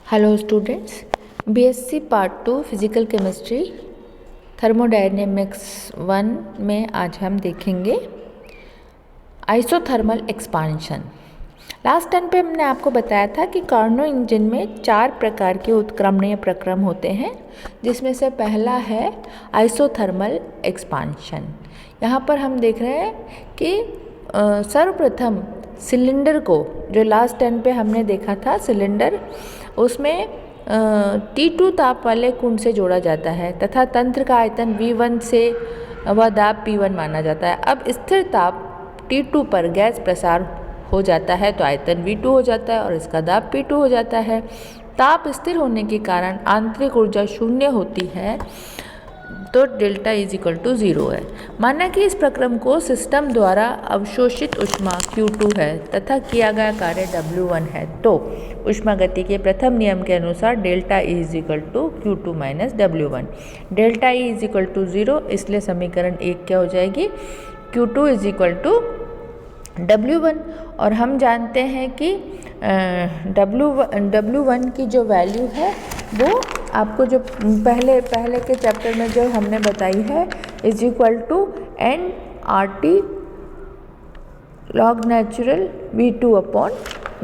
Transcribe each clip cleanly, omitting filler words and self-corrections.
Hello students, BSc part 2 physical chemistry thermodynamics 1 में आज हम देखेंगे आइसोथर्मल एक्सपांशन। लास्ट टाइम पे हमने आपको बताया था कि कार्नो इंजन में 4 प्रकार के उत्क्रमणीय प्रक्रम होते हैं, जिसमें से पहला है आइसोथर्मल एक्सपांशन। यहाँ पर हम देख रहे हैं कि सर्वप्रथम सिलेंडर को, जो लास्ट टाइम पे हमने देखा था सिलेंडर, उसमें T2 ताप वाले कुंड से जोड़ा जाता है तथा तंत्र का आयतन V1 से व दाब P1 माना जाता है। अब स्थिर ताप T2 पर गैस प्रसार हो जाता है तो आयतन V2 हो जाता है और इसका दाब P2 हो जाता है। ताप स्थिर होने के कारण आंतरिक ऊर्जा शून्य होती है, तो डेल्टा इज इक्वल टू 0 है। माना कि इस प्रक्रम को सिस्टम द्वारा अवशोषित ऊष्मा Q2 है तथा किया गया कार्य W1 है, तो ऊष्मागति के प्रथम नियम के अनुसार delta E is equal to Q2 minus W1। Delta E is equal to 0, इसलिए समीकरण 1 क्या हो जाएगी, Q2 is equal to W1। और हम जानते हैं कि W1 की जो वैल्यू है वो आपको जो पहले के चैप्टर में जो हमने बताई है, is equal to nRT log natural V2 upon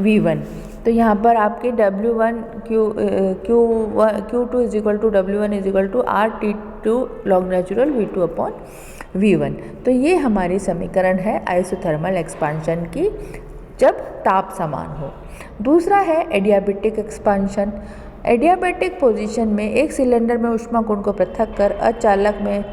V1। तो यहाँ पर आपके W1 Q2 is equal to W1 is equal to RT2 log natural V2 upon V1। तो ये हमारी समीकरण है आइसोथर्मल एक्सपांशन की, जब ताप समान हो। दूसरा है एडियाबेटिक एक्सपांशन। एडियाबेटिक पोजीशन में एक सिलेंडर में ऊष्मा कुंड को पृथक कर अचालक में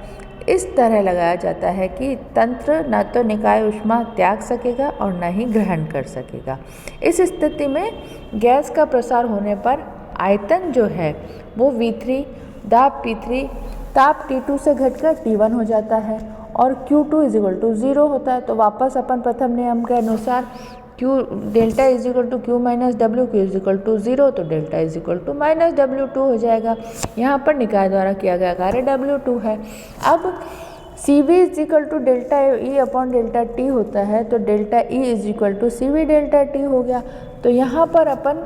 इस तरह लगाया जाता है कि तंत्र न तो निकाय ऊष्मा त्याग सकेगा और न ही ग्रहण कर सकेगा। इस स्थिति में गैस का प्रसार होने पर आयतन जो है वो V3, दाब P3, ताप T2 से घटकर T1 हो जाता है और Q2 इज इक्वल टू 0 होता है। तो वापस अपन प्रथम नियम के अनुसार delta is equal to Q minus W, Q is equal to 0, तो delta is equal to minus W2 हो जाएगा। यहाँ पर निकाय द्वारा किया गया कार्य W2 है। अब CV is equal to delta E upon delta T होता है, तो delta E is equal to CV delta T हो गया। तो यहाँ पर अपन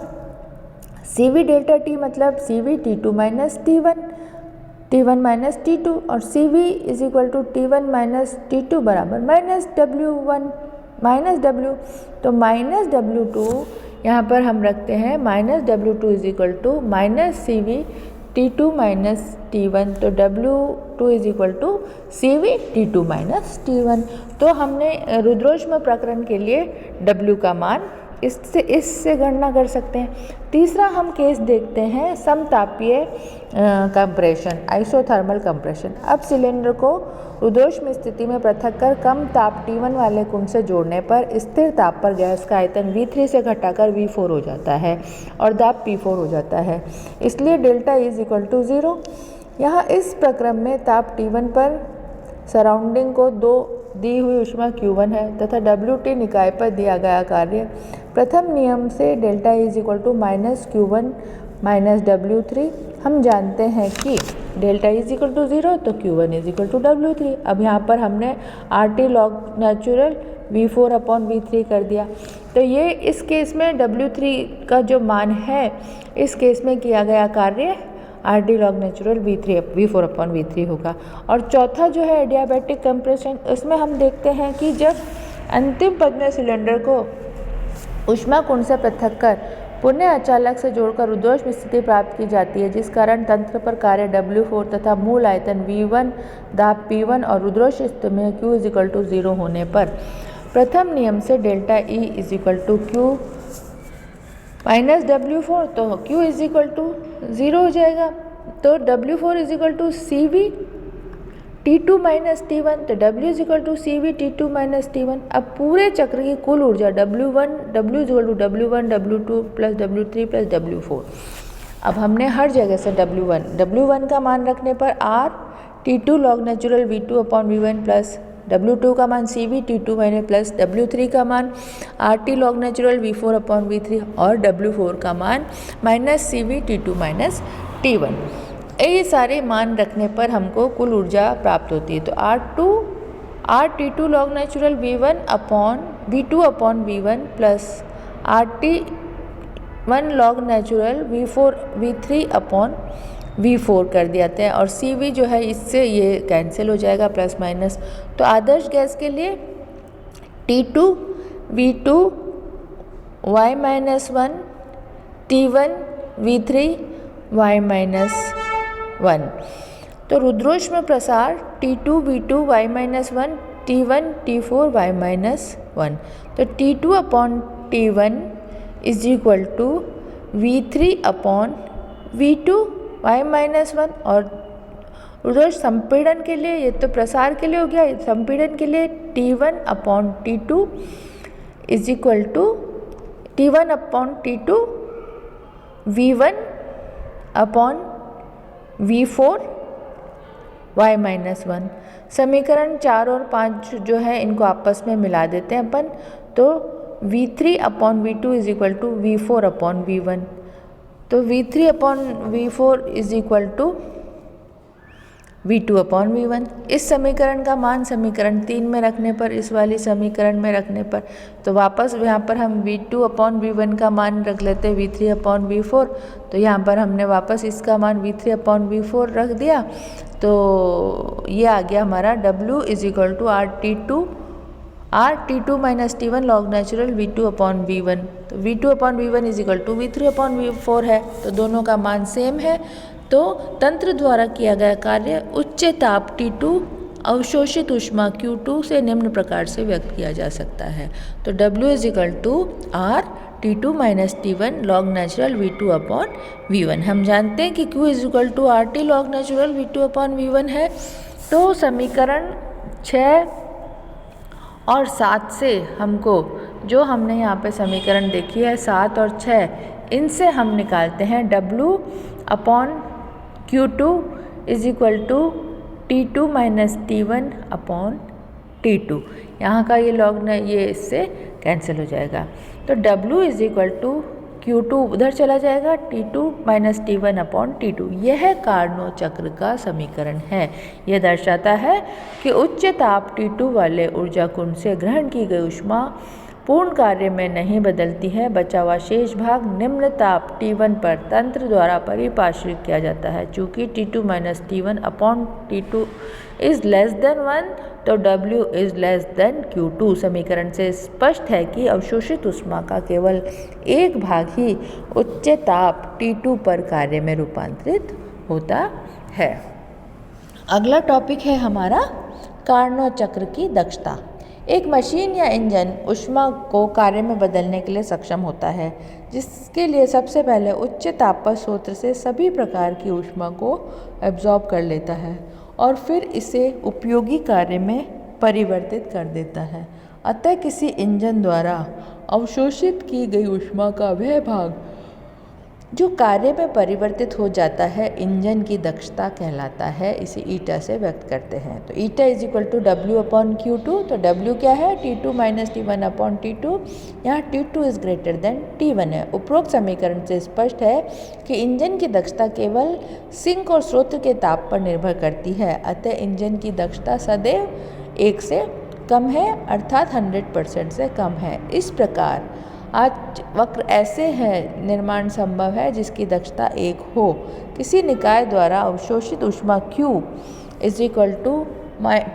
CV डेल्टा T मतलब CV T2 minus T1, T1 minus T2, और CV is equal to T1 minus T2 बराबर माइनस W1 माइनस W। तो माइनस W2 यहाँ पर हम रखते हैं, minus W2 is equal to minus CV T2 minus T1, तो W2 is equal to CV T2 minus T1। तो हमने रुद्रोष्म प्रकरण के लिए W का मान इससे गणना कर सकते हैं। तीसरा हम केस देखते हैं समतापीय कंप्रेशन, आइसोथर्मल कंप्रेशन। अब सिलेंडर को रुद्रोष्म स्थिति में पृथक कर कम ताप T1 वाले कुंड से जोड़ने पर स्थिर ताप पर गैस का आयतन V3 से घटाकर V4 हो जाता है और दाब P4 हो जाता है, इसलिए डेल्टा इज इक्वल टू 0। यहाँ इस प्रक्रम में ताप T1 पर सराउंडिंग को दी हुई ऊष्मा Q1 है तथा WT निकाय पर दिया गया कार्य प्रथम नियम से delta is equal to minus Q1 minus W3। हम जानते हैं कि डेल्टा इज इक्वल टू 0, तो Q1 is equal to W3। अब यहाँ पर हमने RT log natural V4 upon V3 कर दिया। तो ये इस केस में W3 का जो मान है, इस केस में किया गया कार्य RT log natural V4 upon V3 होगा। और चौथा जो है एडियाबेटिक कंप्रेशन, उसमें हम देखते हैं कि जब अंतिम पद में सिलेंडर को ऊष्मा कुंड से पृथक कर पुनः अचालक से जोड़कर रुद्रोष्म स्थिति प्राप्त की जाती है, जिस कारण तंत्र पर कार्य W4 तथा मूल आयतन V1, दाब P1 और रुद्रोष्म स्थिति में Q इज इक्वल टू 0 होने पर प्रथम नियम से delta E is equal to Q minus W4, तो Q इज इक्वल टू 0 हो जाएगा। तो W4 is equal to CV T2 minus T1, तो W is equal to CV T2 minus T1। अब पूरे चक्र की कुल ऊर्जा W is equal to W1 W2 plus W3 plus W4। अब हमने हर जगह से W1 का मान रखने पर R T2 log natural V2 upon V1 plus W2 का मान CV T2 minus plus W3 का मान RT log natural V4 upon V3 और W4 का मान minus CV T2 minus T1। ये सारे मान रखने पर हमको कुल ऊर्जा प्राप्त होती है। तो RT2 log natural V1 upon V2 upon V1 plus RT 1 log natural V3/V4 कर दियाते हैं और CV जो है इससे ये कैंसिल हो जाएगा प्लस माइनस। तो आदर्श गैस के लिए T2 V2 y-1 T1 V3 y-1। तो रुद्रोष्म प्रसार T2 V2 y-1 T1 T4 y-1। तो T2/T1 is equal to V3/V2 y-1। और रुद्रोष्म संपीड़न के लिए, ये तो प्रसार के लिए हो गया, संपीड़न के लिए T1/T2 is equal to T1/T2 V1/V4 y-1। समीकरण 4 और 5 जो है इनको आपस में मिला देते हैं अपन। तो V3/V2 is equal to V4/V1। तो V3/V4 is equal to V2/V1। इस समीकरण का मान समीकरण 3 में रखने पर, इस वाली समीकरण में रखने पर, तो वापस यहाँ पर हम V2/V1 का मान रख लेते हैं V3/V4। तो यहाँ पर हमने वापस इसका मान V3/V4 रख दिया। तो ये आ गया हमारा W is equal to R T2 minus T1 log natural V2/V1। तो V2/V1 is equal to V3/V4 है, तो दोनों का मान सेम है। तो तंत्र द्वारा किया गया कार्य उच्च ताप T2 अवशोषित ऊष्मा Q2 से निम्न प्रकार से व्यक्त किया जा सकता है। तो W is equal to R T2 minus T1 log natural V2/V1। हम जानते हैं कि Q is equal to RT log natural V2/V1 है। तो समीकरण 6 और 7 से हमको, जो हमने यहाँ पे समीकरण देखी है 7 और 6, इनसे हम निकालते हैं W/Q2 is equal to T2 minus T1/T2। यहाँ का ये लॉग न ये इससे कैंसिल हो जाएगा। तो W is equal to Q2 उधर चला जाएगा, T2 माइनस T1/T2। यह कार्नो चक्र का समीकरण है। यह दर्शाता है कि उच्च ताप T2 वाले ऊर्जा कुंड से ग्रहण की गई ऊष्मा पूर्ण कार्य में नहीं बदलती है। बचा हुआ शेष भाग निम्न ताप T1 पर तंत्र द्वारा परिभाषित किया जाता है। चूँकि T2 minus T1/T2 is less then 1, तो W is less then Q2। समीकरण से स्पष्ट है कि अवशोषित ऊष्मा का केवल एक भाग ही उच्च ताप T2 पर कार्य में रूपांतरित होता है। अगला टॉपिक है हमारा कार्नो चक्र की दक्षता। एक मशीन या इंजन ऊष्मा को कार्य में बदलने के लिए सक्षम होता है, जिसके लिए सबसे पहले उच्च ताप स्रोत से सभी प्रकार की ऊष्मा को एब्जॉर्ब कर लेता है और फिर इसे उपयोगी कार्य में परिवर्तित कर देता है। अतः किसी इंजन द्वारा अवशोषित की गई ऊष्मा का वह भाग जो कार्य में परिवर्तित हो जाता है इंजन की दक्षता कहलाता है। इसे ईटा से व्यक्त करते हैं। तो eta is equal to W/Q2। तो W क्या है? T2 minus T1/T2। यहाँ T2 is greater than T1 है। उपरोक्त समीकरण से स्पष्ट है कि इंजन की दक्षता केवल सिंक और स्रोत के ताप पर निर्भर करती है। अतः इंजन की दक्षता सदैव 1 से कम है, अर्थात 100% से कम है। इस प्रकार आज वक्र ऐसे है निर्माण संभव है जिसकी दक्षता 1 हो। किसी निकाय द्वारा अवशोषित ऊष्मा Q is equal to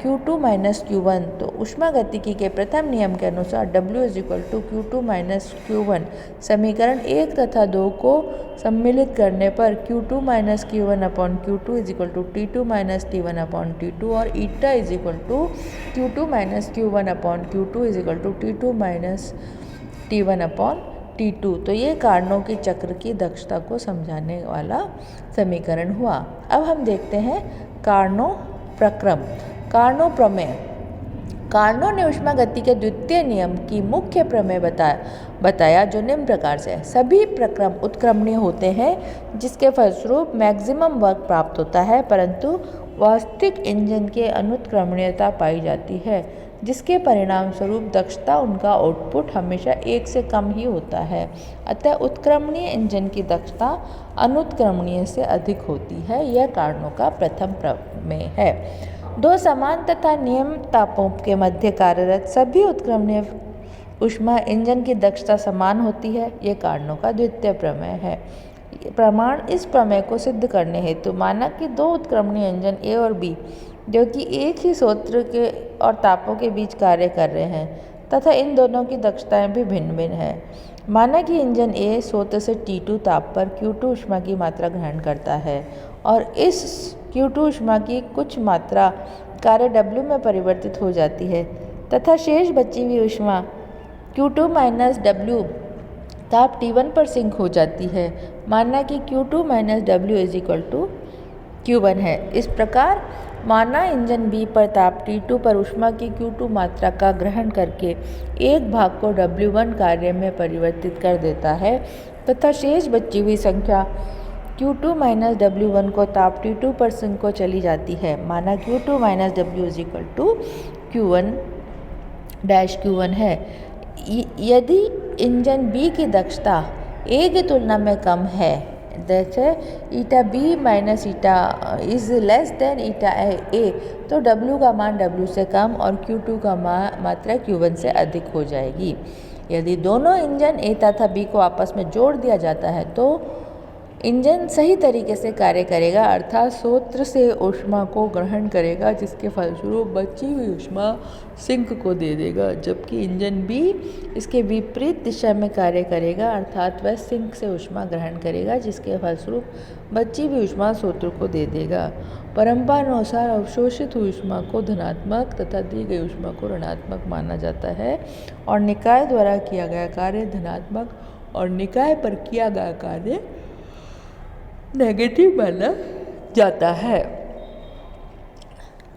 Q2 minus Q1। तो ऊष्मागतिकी के प्रथम नियम के अनुसार W is equal to Q2 minus Q1। समीकरण 1 तथा 2 को सम्मिलित करने पर Q2 minus Q1/Q2 is equal to T2 minus T1/T2 और eta is equal to Q2 minus Q1/Q2 is equal to T2 minus T1/T2। तो ये कार्नो की चक्र की दक्षता को समझाने वाला समीकरण हुआ। अब हम देखते हैं कार्नो प्रक्रम, कार्नो प्रमेय। कार्नो ने ऊष्मागति के द्वितीय नियम की मुख्य प्रमेय बताया जो निम्न प्रकार से है। सभी प्रक्रम उत्क्रमणीय होते हैं जिसके फलस्वरूप मैक्सिमम वर्क प्राप्त होता है, परंतु वास्तविक इंजन के अनुत्क्रमणीयता पाई जाती है, जिसके परिणाम स्वरूप दक्षता उनका आउटपुट हमेशा 1 से कम ही होता है। अतः उत्क्रमणीय इंजन की दक्षता अनुत्क्रमणीय से अधिक होती है। यह कार्नो का प्रथम प्रमेय है। 2 समान तथा नियम तापों के मध्य कार्यरत सभी उत्क्रमणीय ऊष्मा इंजन की दक्षता समान होती है। ये कार्नो का द्वितीय प्रमेय है। प्रमाण इस प्रमेय को सिद्ध करने हेतु माना कि दो उत्क्रमणीय इंजन ए और बी जो कि एक ही स्रोत के और तापों के बीच कार्य कर रहे हैं तथा इन दोनों की दक्षताएं भी भिन्न भिन्न है। माना कि इंजन ए स्रोत से T2 ताप पर Q2 ऊष्मा की मात्रा ग्रहण करता है और इस Q2 ऊष्मा की कुछ मात्रा कार्य W में परिवर्तित हो जाती है तथा शेष बची हुई ऊष्मा Q2 माइनस W ताप T1 पर सिंक हो जाती है। माना कि Q2 minus W is equal to Q1 है। इस प्रकार माना इंजन बी पर ताप T2 पर ऊष्मा की Q2 मात्रा का ग्रहण करके एक भाग को W1 कार्य में परिवर्तित कर देता है तथा शेष बची हुई संख्या Q2 माइनस W1 को ताप T2 पर सिंक हो चली जाती है। माना Q2 minus W is equal to Q1 dash Q1 है। यदि इंजन बी की दक्षता ए की तुलना में कम है, जैसे eta B minus eta is less than eta A, तो W का मान W से कम और Q2 का मात्रा Q1 से अधिक हो जाएगी। यदि दोनों इंजन ए तथा बी को आपस में जोड़ दिया जाता है तो इंजन सही तरीके से कार्य करेगा, अर्थात स्रोत से ऊष्मा को ग्रहण करेगा जिसके फलस्वरूप बची हुई ऊष्मा सिंक को दे देगा, जबकि इंजन बी इसके विपरीत दिशा में कार्य करेगा, अर्थात वह सिंक से ऊष्मा ग्रहण करेगा जिसके फलस्वरूप बची हुई ऊष्मा स्रोत को दे देगा। परंपरानुसार अवशोषित हुई ऊष्मा को धनात्मक तथा दी गई ऊष्मा को ऋणात्मक माना जाता है और निकाय द्वारा किया गया कार्य धनात्मक और निकाय पर किया गया कार्य नेगेटिव माना जाता है।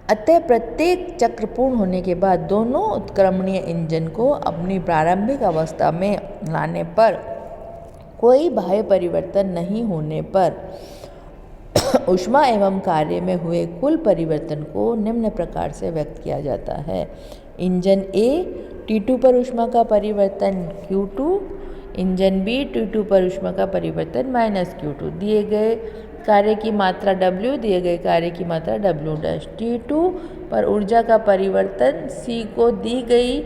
अतः प्रत्येक चक्र पूर्ण होने के बाद दोनों उत्क्रमणीय इंजन को अपनी प्रारंभिक अवस्था में लाने पर कोई बाह्य परिवर्तन नहीं होने पर ऊष्मा एवं कार्य में हुए कुल परिवर्तन को निम्न प्रकार से व्यक्त किया जाता है। इंजन ए T2 पर ऊष्मा का परिवर्तन Q2, इंजन बी T2 पर ऊष्मा का परिवर्तन माइनस Q2, दिए गए कार्य की मात्रा W, दिए गए कार्य की मात्रा W डैश। T2 पर ऊर्जा का परिवर्तन C को दी गई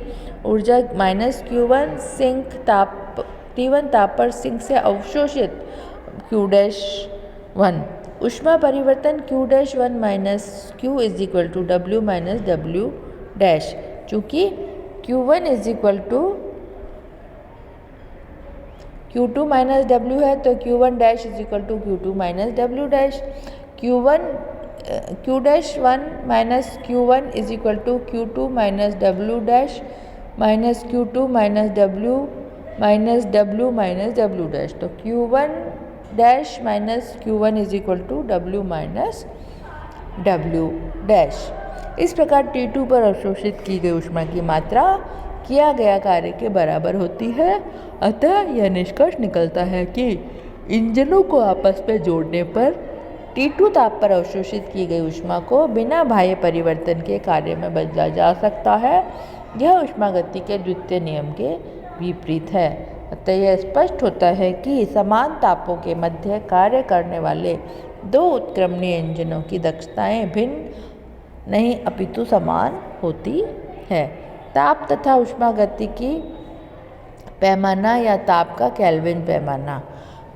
ऊर्जा माइनस Q1 सिंक ताप T1 ताप पर सिंक से अवशोषित Q डैश 1 ऊष्मा परिवर्तन Q dash 1 minus Q is equal to W minus W dash. चूँकि Q1 is equal to Q2 minus W है तो Q1 dash is equal to Q2 minus W dash. Q dash 1 minus Q1 is equal to Q2 minus W dash minus Q2 minus W minus W minus W dash. तो Q1 dash minus Q1 is equal to W minus W dash. इस प्रकार T2 पर अवशोषित की गई ऊष्मा की मात्रा किया गया कार्य के बराबर होती है। अतः यह निष्कर्ष निकलता है कि इंजनों को आपस में जोड़ने पर T2 ताप पर अवशोषित की गई ऊष्मा को बिना बाह्य परिवर्तन के कार्य में बदला जा सकता है। यह ऊष्मागति के द्वितीय नियम के विपरीत है। अतः यह स्पष्ट होता है कि समान तापों के मध्य कार्य करने वाले दो उत्क्रमणीय इंजनों की दक्षताएं भिन्न नहीं अपितु समान होती है। ताप तथा ऊष्मागतिकी पैमाना या ताप का केल्विन पैमाना।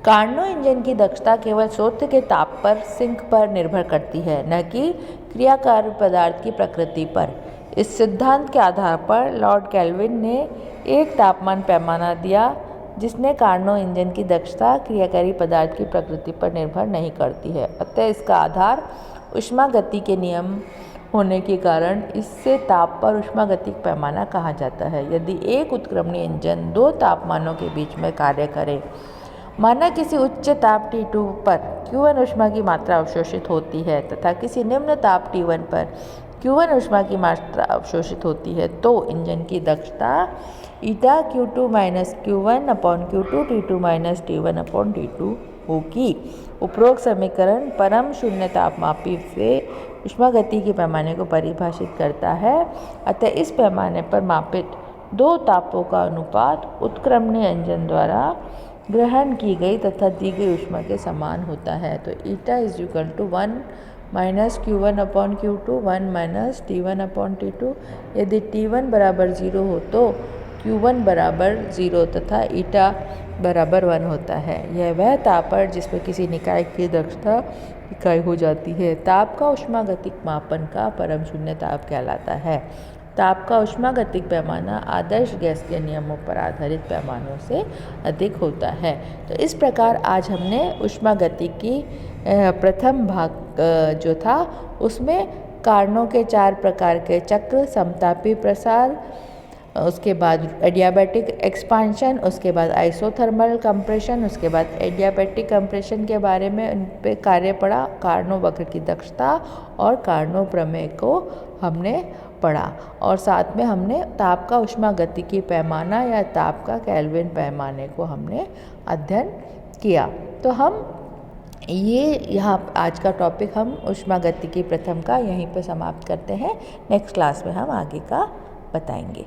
कार्नो इंजन की दक्षता केवल स्रोत के ताप पर सिंक पर निर्भर करती है, न कि क्रियाकार पदार्थ की प्रकृति पर। इस सिद्धांत के आधार पर लॉर्ड केल्विन ने एक तापमान पैमाना दिया जिसने कार्नो इंजन की दक्षता क्रियाकारी पदार्थ की प्रकृति पर निर्भर नहीं करती है। अतः इसका आधार ऊष्मागति के नियम होने के कारण इससे ताप पर ऊष्मागतिक पैमाना कहा जाता है। यदि एक उत्क्रमणीय इंजन दो तापमानों के बीच में कार्य करे, माना किसी उच्च ताप T2 पर Q1 ऊष्मा की मात्रा अवशोषित होती है तथा किसी निम्न ताप T1 पर Q1 ऊष्मा की मात्रा अवशोषित होती है, तो इंजन की दक्षता ईटा Q2 minus Q1 upon Q2 T2 minus T1 upon T2 होगी। उपरोक्त समीकरण परम शून्य तापमापी से ऊष्मागति के पैमाने को परिभाषित करता है। अतः इस पैमाने पर मापित दो तापों का अनुपात उत्क्रमणीय इंजन द्वारा ग्रहण की गई तथा दी गई ऊष्मा के समान होता है। तो eta is equal to 1 minus Q1 upon Q2 1 minus T1 upon T2। यदि T1 बराबर 0 हो तो Q1 बराबर 0 तथा ईटा बराबर 1 होता है। यह वह ताप है जिसमें किसी निकाय की दक्षता इकाई हो जाती है। ताप का ऊष्मागतिक मापन का परम शून्य ताप कहलाता है। ताप का ऊष्मागतिक पैमाना आदर्श गैस के नियमों पर आधारित पैमानों से अधिक होता है। तो इस प्रकार आज हमने ऊष्मागतिकी प्रथम भाग जो था उसमें कारणों के 4 प्रकार के चक्र, समतापी प्रसार, उसके बाद एडियाबैटिक एक्सपांशन, उसके बाद आइसोथर्मल कंप्रेशन, उसके बाद एडियाबैटिक कंप्रेशन के बारे में उन पे कार्य पड़ा, कार्नो वक्र की दक्षता और कार्नो प्रमेय को हमने पढ़ा और साथ में हमने ताप का ऊष्मागतिकी पैमाना या ताप का केल्विन पैमाने को हमने अध्ययन किया। तो हम यहाँ आज का टॉपिक हम ऊष्मागतिकी प्रथम का यहीं पे समाप्त करते हैं। नेक्स्ट क्लास में हम आगे का बताएंगे।